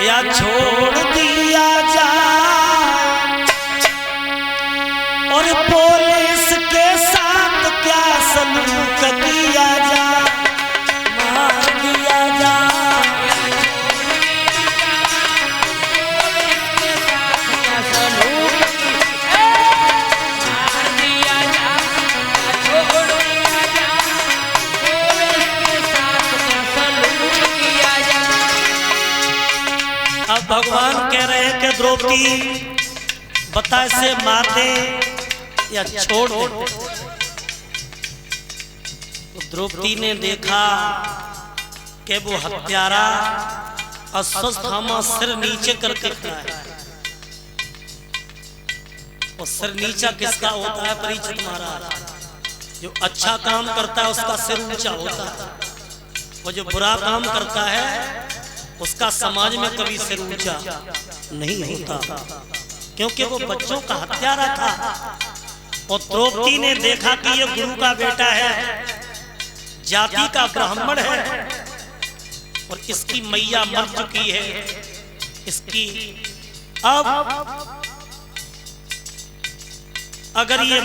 या छोड़ दिया जाए और पुलिस के साथ क्या सलूक किया जाए, मार दिया जाए। अब भगवान कह रहे हैं कि द्रौपदी बता इसे मार दे या छोड़ दे। तो द्रौपदी ने देखा कि वो हत्यारा अश्वत्थामा सिर नीचे करके खड़ा है। और सिर नीचा किसका होता है? परीक्षित महाराज। जो अच्छा काम करता है उसका सिर ऊंचा होता है, और जो बुरा काम करता है उसका समाज में कभी सिर ऊंचा नहीं होता, क्योंकि वो बच्चों का हत्यारा था। और द्रौपदी ने देखा कि ये गुरु का बेटा है, जाति का ब्राह्मण है, और इसकी मैया मर चुकी है। इसकी अब अगर ये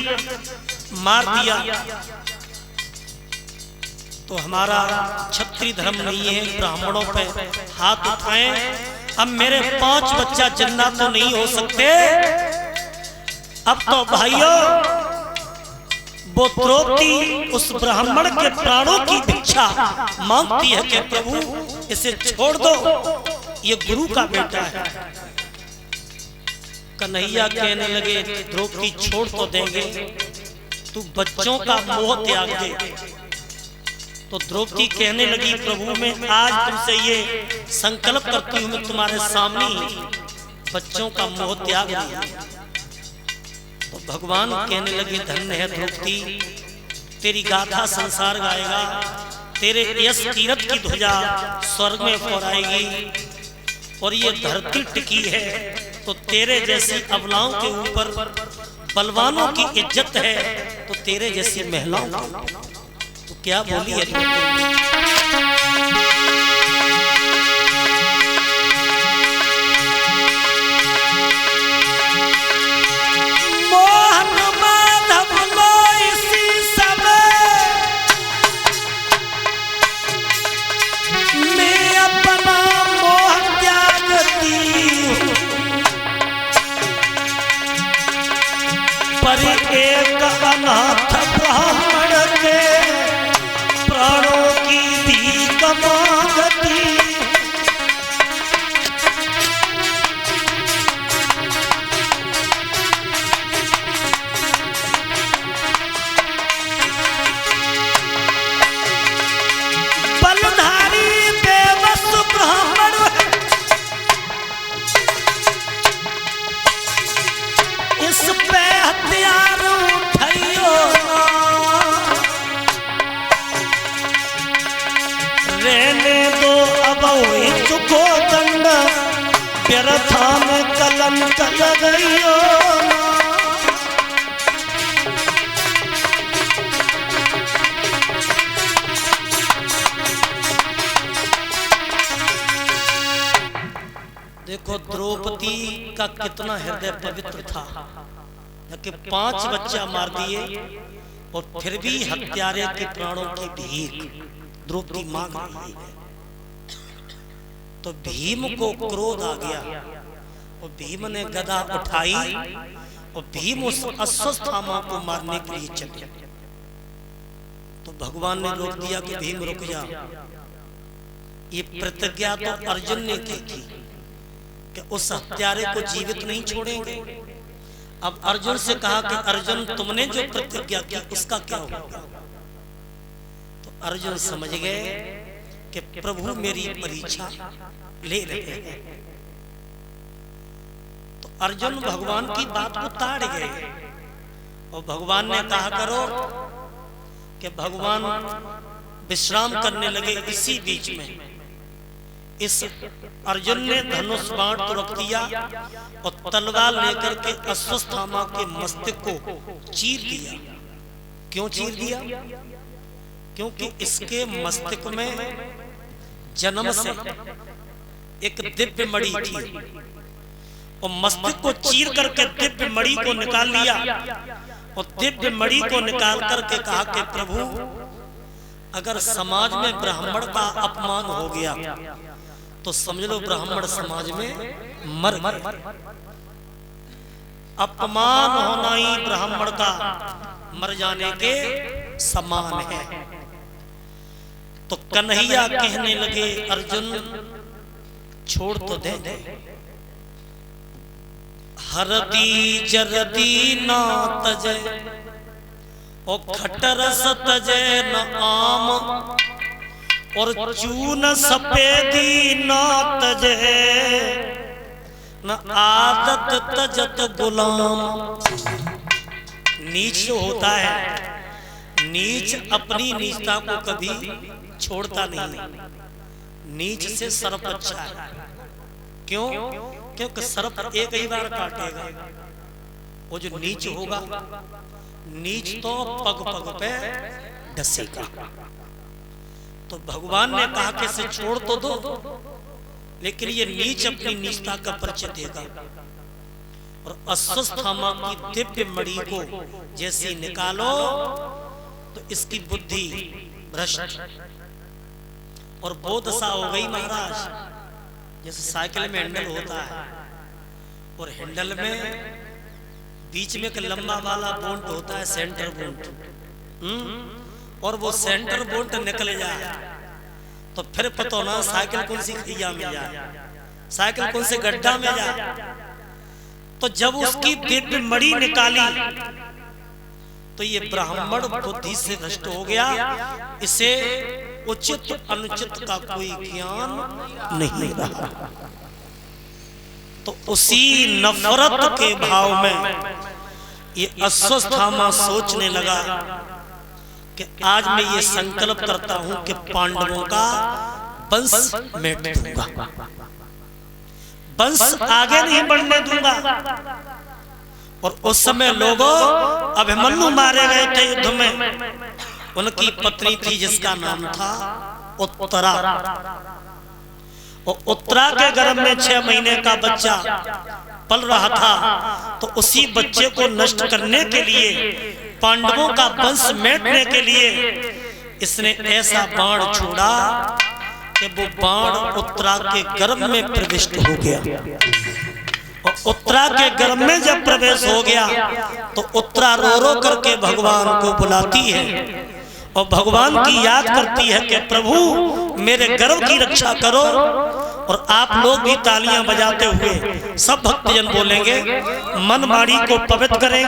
मार दिया तो हमारा क्षत्रिय धर्म नहीं है, ब्राह्मणों पे हाथ उठाएं। अब मेरे 5 बच्चा जिंदा तो नहीं हो सकते। अब तो भाइयों वो द्रौपदी उस ब्राह्मण के प्राणों की भिक्षा मांगती है कि प्रभु इसे छोड़ दो, ये गुरु का बेटा है। कन्हैया कहने लगे द्रौपदी छोड़ तो देंगे, तू बच्चों का मोह त्याग दे। तो द्रौपदी कहने लगी प्रभु मैं आज तुमसे ये संकल्प करती हूँ, मैं तुम्हारे सामने बच्चों का मोह त्याग दिया। तो भगवान कहने लगे धन्य है द्रौपदी, तेरी गाथा संसार गाएगा, तेरे यश कीरत की ध्वजा स्वर्ग में फहराएगी। और ये धरती टिकी है तो तेरे जैसी अबलाओं के ऊपर बलवानों की इज्जत है, तो तेरे जैसी महिलाओं की तो क्या बोली है? मोहन माधव लो इसी समय मैं अपना मोह त्यागती हूँ, पर एक अनाथ ब्राह्मण के प्राणों की भीख मांगती। बलधारी बेबस ब्राह्मण है, इस पे हथियार उठाइयो रहने दो अब चुको दंड, व्यर्था में कलंक लगाइयो। देखो द्रौपदी का कितना हृदय पवित्र था कि 5 बच्चा मार दिए और फिर भी हत्यारे के प्राणों की भीख द्रौपदी मांग रही है। तो भीम को क्रोध आ गया और भीम ने गदा उठाई और भीम उस अश्वत्थामा को मारने के लिए चले। तो भगवान ने रोक दिया कि भीम रुक जा। ये प्रतिज्ञा तो अर्जुन ने की थी कि उस हत्यारे को जीवित नहीं छोड़ेंगे। अब अर्जुन से कहा कि अर्जुन तुमने जो प्रतिज्ञा की उसका क्या होगा? तो अर्जुन समझ गए कि प्रभु मेरी परीक्षा ले रहे हैं। तो अर्जुन भगवान की बात को ताड़ गए और भगवान ने कहा करो कि भगवान विश्राम करने लगे। इसी बीच में इस अर्जुन ने धनुष बाण तो रख दिया और तलवार लेकर के अश्वत्थामा के मस्तक को चीर दिया। क्यों चीर दिया? क्योंकि इसके मस्तक में जन्म से एक दिव्य मणि थी और मस्तिष्क को चीर करके दिव्य मणि को निकाल लिया और दिव्य मणि को निकाल करके कहा कि प्रभु अगर समाज में ब्राह्मण का अपमान हो गया तो समझ लो ब्राह्मण समाज में मर गए। अपमान होना ही ब्राह्मण का मर जाने के समान है। तो कन्हैया कहने लगे अर्जुन छोड़ तो दे दे, हरदी जरदी ना तजे ओ खटरस तजे न आम और चून सफेदी ना तजे न आदत तजत गुलाम। नीच जो होता है नीच अपनी नीचता को कभी छोड़ता नहीं। नीच से सर्प अच्छा है। क्यों? क्योंकि सर्प एक ही बार काटेगा। वो जो नीच होगा नीच तो पग पग पे डसेगा। तो भगवान ने कहा कि इसे छोड़ तो दो, लेकिन ये नीच अपनी नीचता का परिचय देगा। और अश्वत्थामा की दिव्य मणि को जैसे निकालो तो इसकी बुद्धि भ्रष्ट और वो दशा हो गई महाराज जैसे साइकिल में हैंडल होता है और हैंडल में बीच में एक लंबा वाला बोल्ट होता है सेंटर बोल्ट, और वो सेंटर बोल्ट निकले जाए तो फिर पता ना साइकिल कौन सी खैया में जाए, साइकिल कौन से गड्ढा में जाए। तो जब उसकी दिव्य मणि निकाली तो ये ब्राह्मण बुद्धि से भ्रष्ट हो गया। इसे उचित अनुचित का कोई ज्ञान नहीं रहा। तो उसी नफरत के भाव में ये अश्वत्थामा सोचने लगा कि आज मैं ये संकल्प करता हूं कि पांडवों का वंश मिट दूंगा, वंश आगे नहीं बढ़ने दूंगा। और उस समय लोगों अभिमन्यु मारे गए थे युद्ध में। उनकी पत्नी थी जिसका नाम था उत्तरा, और उत्तरा के गर्भ में 6 महीने का बच्चा पल रहा था। तो उसी बच्चे को नष्ट करने के लिए, पांडवों का वंश मिटने के लिए इसने ऐसा बाण छोड़ा कि वो बाण उत्तरा के गर्भ में प्रविष्ट हो गया। और उत्तरा के गर्भ में जब प्रवेश हो गया तो उत्तरा रो रो करके भगवान को बुलाती है और भगवान की याद करती है कि प्रभु मेरे गर्भ की रक्षा करो। और आप लोग भी तालियां बजाते हुए सब भक्तजन बोलेंगे, मन माड़ी को पवित्र करेंगे।